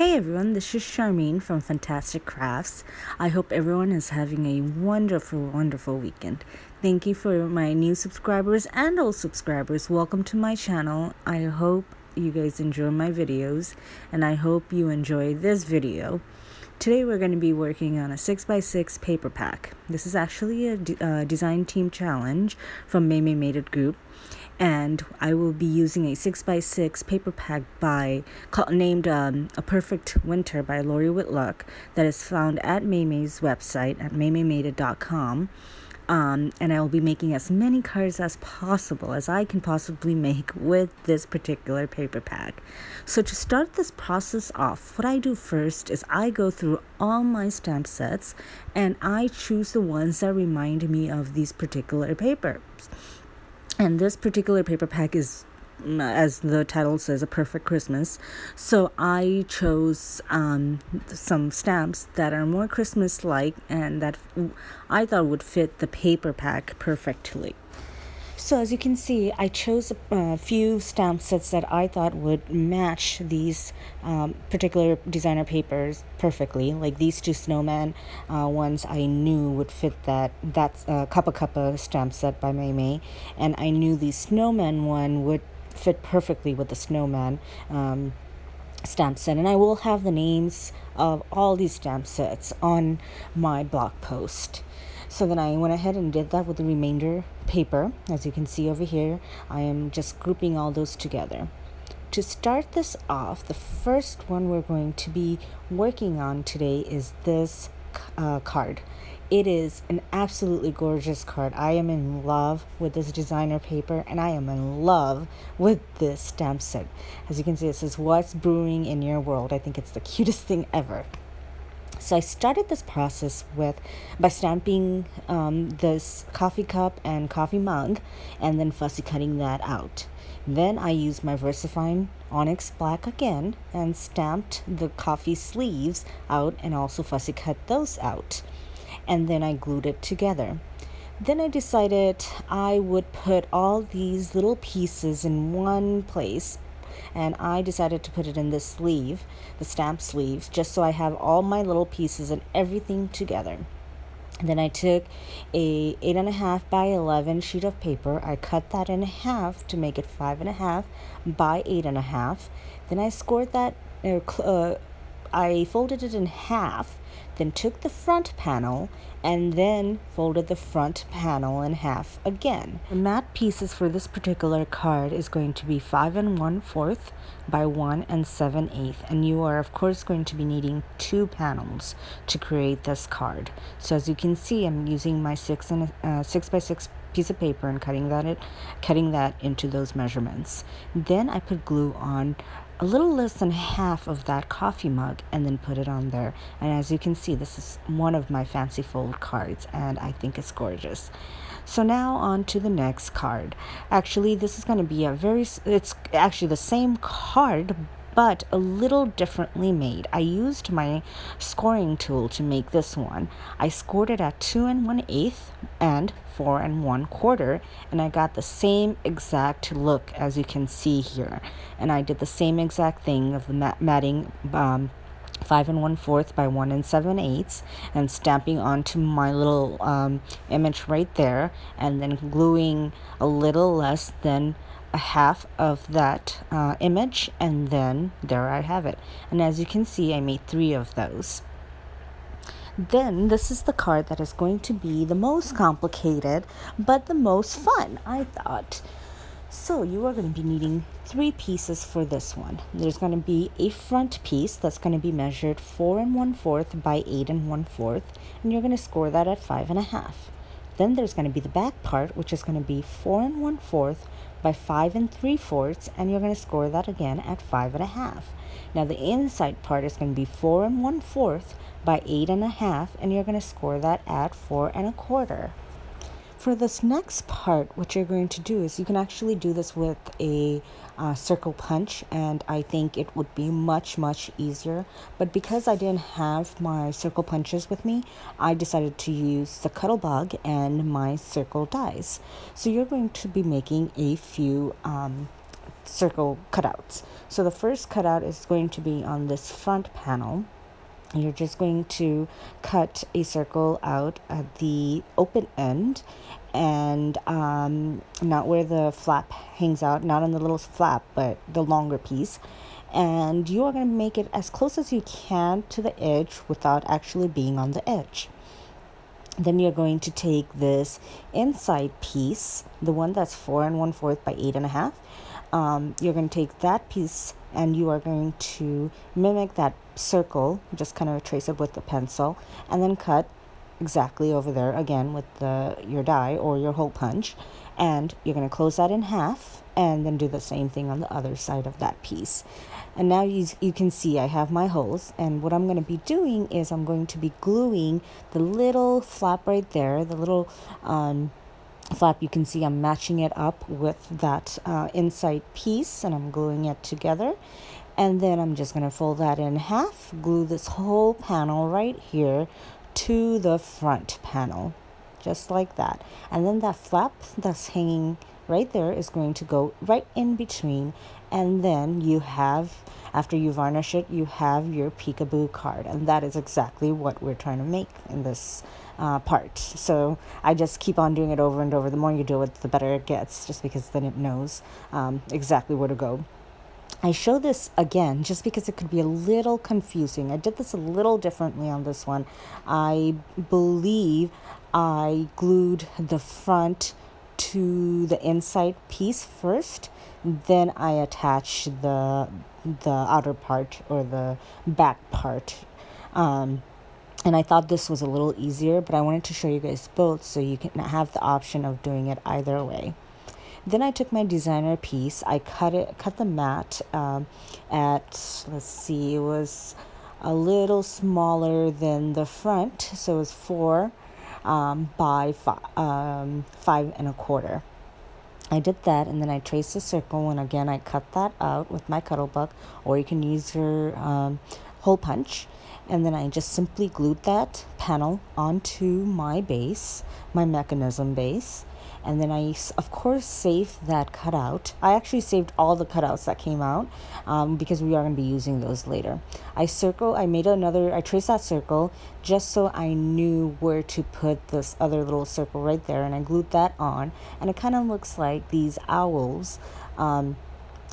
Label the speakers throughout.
Speaker 1: Hey everyone, this is Charmaine from Fantastic Crafts. I hope everyone is having a wonderful weekend. Thank you for my new subscribers and old subscribers. Welcome to my channel. I hope you guys enjoy my videos and I hope you enjoy this video. Today we're going to be working on a 6x6 paper pack. This is actually a design team challenge from Maymay group. And I will be using a 6x6 paper pack named A Perfect Winter by Lori Whitlock that is found at Maymay's website at maymaymated.com. And I will be making as many cards as possible as I can possibly make with this particular paper pack. So to start this process off, what I do first is I go through all my stamp sets and I choose the ones that remind me of these particular papers. And this particular paper pack is, as the title says, A Perfect Christmas. So I chose some stamps that are more Christmas-like and that I thought would fit the paper pack perfectly. So as you can see, I chose a few stamp sets that I thought would match these particular designer papers perfectly. Like these two snowman ones I knew would fit that's Kappa stamp set by Maymay. And I knew the snowman one would fit perfectly with the snowman stamp set. And I will have the names of all these stamp sets on my blog post. So then I went ahead and did that with the remainder paper. As you can see over here, I am just grouping all those together. To start this off, the first one we're going to be working on today is this card. It is an absolutely gorgeous card. I am in love with this designer paper and I am in love with this stamp set. As you can see, it says, "What's brewing in your world?" I think it's the cutest thing ever. So I started this process by stamping this coffee cup and coffee mug and then fussy cutting that out. Then I used my VersaFine Onyx Black again and stamped the coffee sleeves out and also fussy cut those out. And then I glued it together. Then I decided I would put all these little pieces in one place. And I decided to put it in this sleeve, the stamp sleeves, just so I have all my little pieces and everything together. And then I took a 8.5 by 11 sheet of paper. I cut that in half to make it 5.5 by 8.5. Then I scored that, I folded it in half, then took the front panel and then folded the front panel in half again. The mat pieces for this particular card is going to be 5 1/4 by 1 7/8, and you are of course going to be needing 2 panels to create this card. So as you can see, I'm using my 6x6 piece of paper and cutting that into those measurements. Then I put glue on a little less than half of that coffee mug and then put it on there. And as you can see, this is one of my fancy fold cards and I think it's gorgeous. So now on to the next card. Actually, this is going to be it's actually the same card but a little differently made. I used my scoring tool to make this one. I scored it at 2 1/8 and 4 1/4, and I got the same exact look as you can see here. And I did the same exact thing of the matting 5 1/4 by 1 7/8 and stamping onto my little image right there, and then gluing a little less than a half of that image, and then there I have it. And as you can see, I made 3 of those. Then this is the card that is going to be the most complicated but the most fun, I thought. So you are going to be needing 3 pieces for this one. There's going to be a front piece that's going to be measured 4 1/4 by 8 1/4, and you're going to score that at 5.5. Then there's going to be the back part, which is going to be 4 1/4 by 5 3/4, and you're going to score that again at 5.5. Now the inside part is going to be 4 1/4 by 8.5, and you're going to score that at 4 1/4. For this next part, what you're going to do is you can actually do this with a circle punch, and I think it would be much easier. But because I didn't have my circle punches with me, I decided to use the Cuttlebug and my circle dies. So you're going to be making a few circle cutouts. So the first cutout is going to be on this front panel. You're just going to cut a circle out at the open end, and not where the flap hangs out, not on the little flap, but the longer piece. And you are going to make it as close as you can to the edge without actually being on the edge. Then you're going to take this inside piece, the one that's 4 1/4 by 8 1/2. You're going to take that piece and you are going to mimic that circle, just kind of trace it with the pencil, and then cut exactly over there again with your die or your hole punch. And you're going to close that in half and then do the same thing on the other side of that piece. And now you can see I have my holes, and what I'm going to be doing is I'm going to be gluing the little flap right there, the little flap. You can see I'm matching it up with that inside piece, and I'm gluing it together. And then I'm just going to fold that in half, glue this whole panel right here to the front panel, just like that. And then that flap that's hanging right there is going to go right in between, and then you have, after you varnish it, you have your peekaboo card, and that is exactly what we're trying to make in this part. So I just keep on doing it over and over. The more you do it, the better it gets, just because then it knows exactly where to go. I show this again just because it could be a little confusing. I did this a little differently on this one. I believe I glued the front to the inside piece first, then I attached the outer part or the back part. And I thought this was a little easier, but I wanted to show you guys both so you can have the option of doing it either way. Then I took my designer piece, I cut the mat at, let's see, it was a little smaller than the front, so it was 4 by 5 1/4. I did that, and then I traced a circle, and again I cut that out with my cuttle buck, or you can use your hole punch. And then I just simply glued that panel onto my base, my mechanism base. And then I, of course, saved that cutout. I actually saved all the cutouts that came out because we are going to be using those later. I traced that circle just so I knew where to put this other little circle right there. And I glued that on. And it kind of looks like these owls are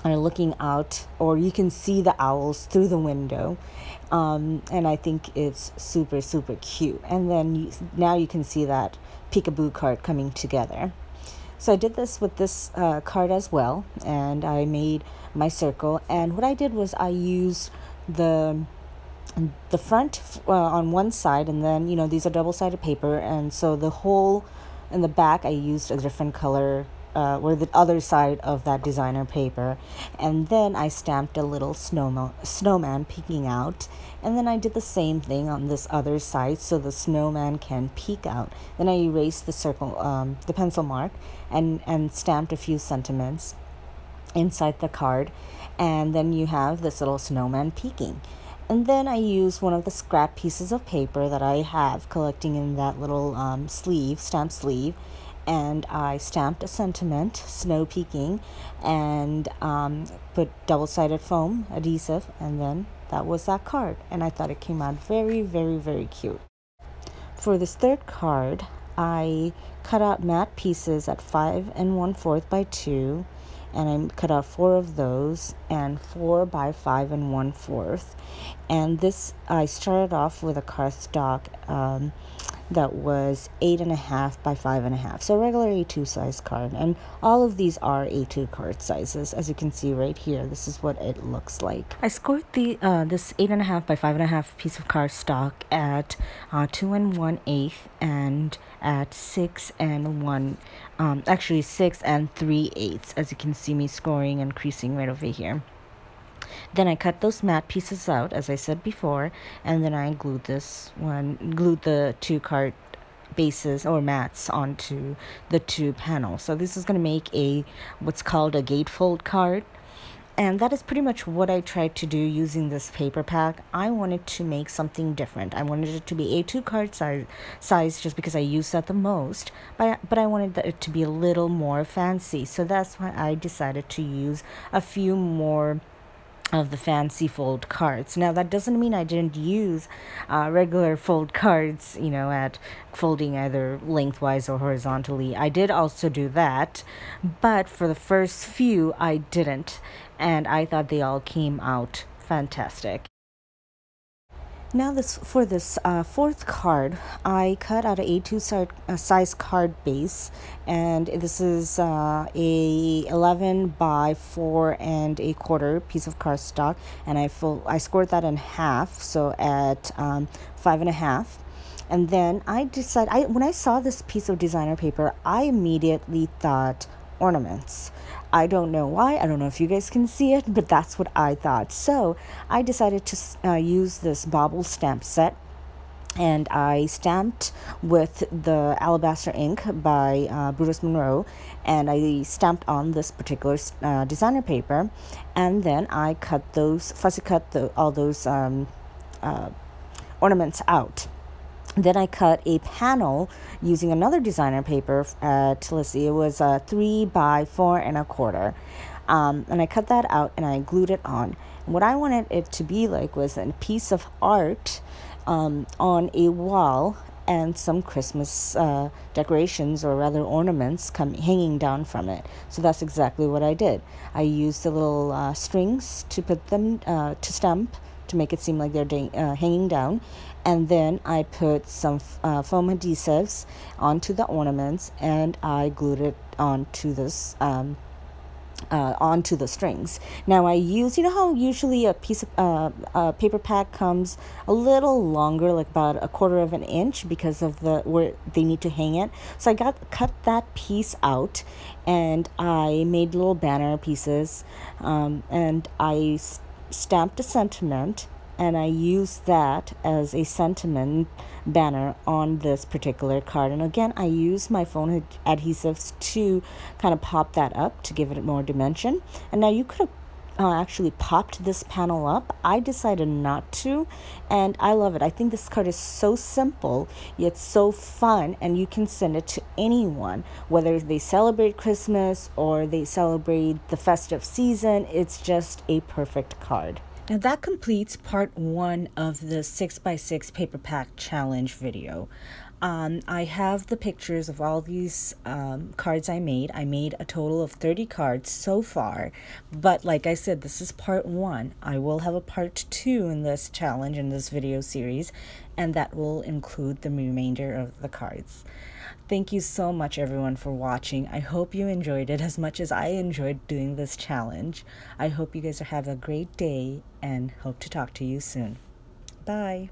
Speaker 1: looking out, or you can see the owls through the window. And I think it's super, super cute. And then now you can see that peekaboo card coming together. So I did this with this card as well, and I made my circle. And what I did was I used the front on one side, and then these are double-sided paper, and so the hole in the back I used a different color or the other side of that designer paper. And then I stamped a little snowman peeking out, and then I did the same thing on this other side so the snowman can peek out. Then I erased the circle, the pencil mark, and stamped a few sentiments inside the card, and then you have this little snowman peeking. And then I used one of the scrap pieces of paper that I have collecting in that little stamp sleeve, and I stamped a sentiment, snow peeking, and put double-sided foam adhesive, and then that was that card. And I thought it came out very, very, very cute. For this third card, I cut out matte pieces at 5 1/4 by 2, and I cut out 4 of those, and 4 by 5 1/4. And this, I started off with a cardstock that was 8 1/2 by 5 1/2, so regular A2 size card. And all of these are A2 card sizes, as you can see right here. This is what it looks like. I scored this 8 1/2 by 5 1/2 piece of cardstock at 2 1/8 and at 6 3/8, as you can see me scoring and creasing right over here. Then I cut those matte pieces out, as I said before, and then I glued the 2 card bases or mats onto the 2 panels. So this is going to make what's called a gatefold card. And that is pretty much what I tried to do using this paper pack. I wanted to make something different. I wanted it to be A2 card size just because I use that the most, but I wanted it to be a little more fancy. So that's why I decided to use a few more of the fancy fold cards. Now that doesn't mean I didn't use regular fold cards, at folding either lengthwise or horizontally. I did also do that, but for the first few I didn't, and I thought they all came out fantastic. Now for this fourth card, I cut out a A2 size card base, and this is a 11 by 4 1/4 piece of cardstock, and I scored that in half, so at 5 1/2. And then when I saw this piece of designer paper, I immediately thought ornaments. I don't know why. I don't know if you guys can see it, but that's what I thought. So I decided to use this bobble stamp set, and I stamped with the Alabaster ink by Brutus Monroe, and I stamped on this particular designer paper, and then I fussy cut all those ornaments out. Then I cut a panel using another designer paper at, let's see, it was 3 by 4 1/4. And I cut that out and I glued it on. And what I wanted it to be like was a piece of art on a wall and some Christmas decorations, or rather ornaments, hanging down from it. So that's exactly what I did. I used the little strings to put them to stamp, to make it seem like they're hanging down, and then I put some foam adhesives onto the ornaments, and I glued it onto this onto the strings. Now I use, how usually a piece of paper pack comes a little longer, like about 1/4 of an inch, because of where they need to hang it. So I cut that piece out, and I made little banner pieces, and I stamped a sentiment, and I used that as a sentiment banner on this particular card. And again, I used my foam adhesives to kind of pop that up to give it more dimension. And now you could have actually popped this panel up. I decided not to, and I love it. I think this card is so simple yet so fun, and you can send it to anyone, whether they celebrate Christmas or they celebrate the festive season. It's just a perfect card. Now that completes part 1 of the 6x6 paper pack challenge video. I have the pictures of all these cards I made. I made a total of 30 cards so far, but like I said, this is part 1. I will have a part 2 in this challenge, in this video series, and that will include the remainder of the cards. Thank you so much, everyone, for watching. I hope you enjoyed it as much as I enjoyed doing this challenge. I hope you guys have a great day, and hope to talk to you soon. Bye.